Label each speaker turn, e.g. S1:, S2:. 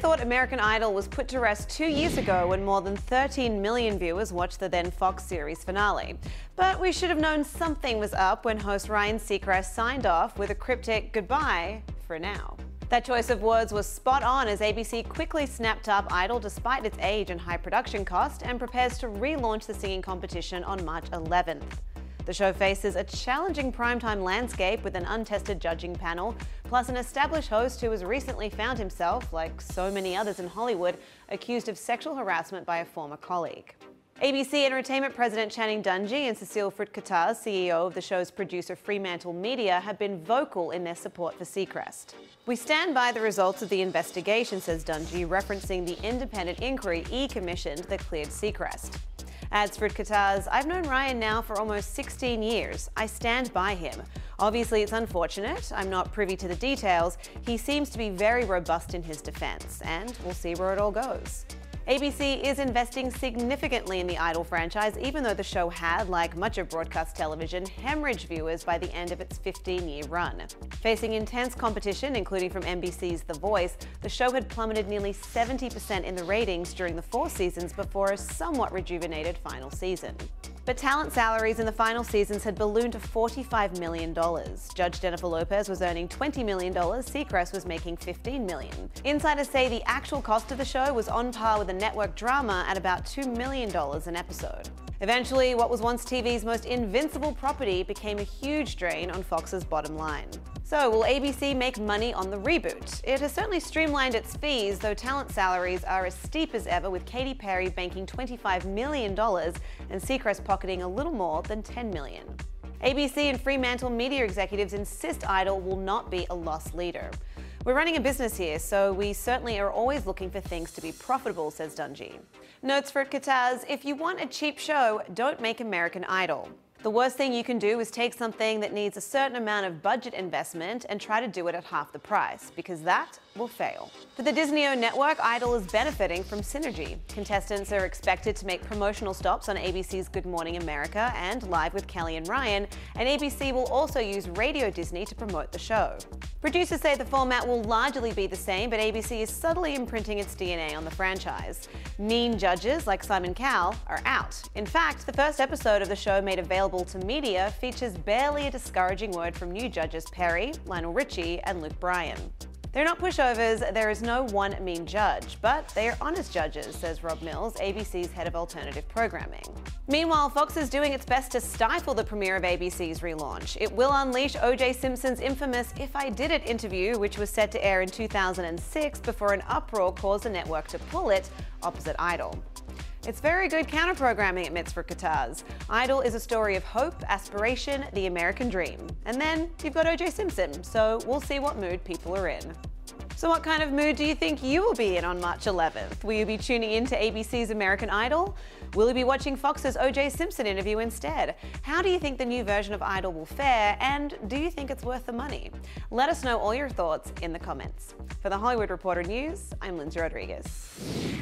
S1: thought American Idol was put to rest 2 years ago when more than 13 million viewers watched the then Fox series finale. But we should have known something was up when host Ryan Seacrest signed off with a cryptic goodbye for now. That choice of words was spot on as ABC quickly snapped up Idol despite its age and high production cost and prepares to relaunch the singing competition on March 11th. The show faces a challenging primetime landscape with an untested judging panel, plus an established host who has recently found himself, like so many others in Hollywood, accused of sexual harassment by a former colleague. ABC Entertainment President Channing Dungey and Cecile Foucault, CEO of the show's producer Fremantle Media, have been vocal in their support for Seacrest. "We stand by the results of the investigation," says Dungey, referencing the independent inquiry he commissioned that cleared Seacrest. Adds Foucault, "I've known Ryan now for almost 16 years. I stand by him. Obviously, it's unfortunate. I'm not privy to the details. He seems to be very robust in his defense, and we'll see where it all goes." ABC is investing significantly in the Idol franchise, even though the show had, like much of broadcast television, hemorrhaged viewers by the end of its 15-year run. Facing intense competition, including from NBC's The Voice, the show had plummeted nearly 70% in the ratings during the 4 seasons before a somewhat rejuvenated final season. But talent salaries in the final seasons had ballooned to $45 million. Judge Jennifer Lopez was earning $20 million, Seacrest was making $15 million. Insiders say the actual cost of the show was on par with a network drama at about $2 million an episode. Eventually, what was once TV's most invincible property became a huge drain on Fox's bottom line. So, will ABC make money on the reboot? It has certainly streamlined its fees, though talent salaries are as steep as ever, with Katy Perry banking $25 million and Seacrest pocketing a little more than $10 million. ABC and Fremantle Media executives insist Idol will not be a loss leader. "We're running a business here, so we certainly are always looking for things to be profitable," says Dungey. Notes for Kataz, "If you want a cheap show, don't make American Idol. The worst thing you can do is take something that needs a certain amount of budget investment and try to do it at half the price, because that will fail." For the Disney-owned network, Idol is benefiting from synergy. Contestants are expected to make promotional stops on ABC's Good Morning America and Live with Kelly and Ryan, and ABC will also use Radio Disney to promote the show. Producers say the format will largely be the same, but ABC is subtly imprinting its DNA on the franchise. Mean judges like Simon Cowell are out. In fact, the first episode of the show made available to media features barely a discouraging word from new judges Perry, Lionel Richie, and Luke Bryan. "They're not pushovers, there is no one mean judge, but they are honest judges," says Rob Mills, ABC's head of alternative programming. Meanwhile, Fox is doing its best to stifle the premiere of ABC's relaunch. It will unleash O.J. Simpson's infamous "If I Did It" interview, which was set to air in 2006 before an uproar caused the network to pull it opposite Idol. "It's very good counter-programming," admits Foucault. "Idol is a story of hope, aspiration, the American dream. And then you've got O.J. Simpson, so we'll see what mood people are in." So what kind of mood do you think you will be in on March 11th? Will you be tuning in to ABC's American Idol? Will you be watching Fox's O.J. Simpson interview instead? How do you think the new version of Idol will fare, and do you think it's worth the money? Let us know all your thoughts in the comments. For the Hollywood Reporter News, I'm Lindsay Rodriguez.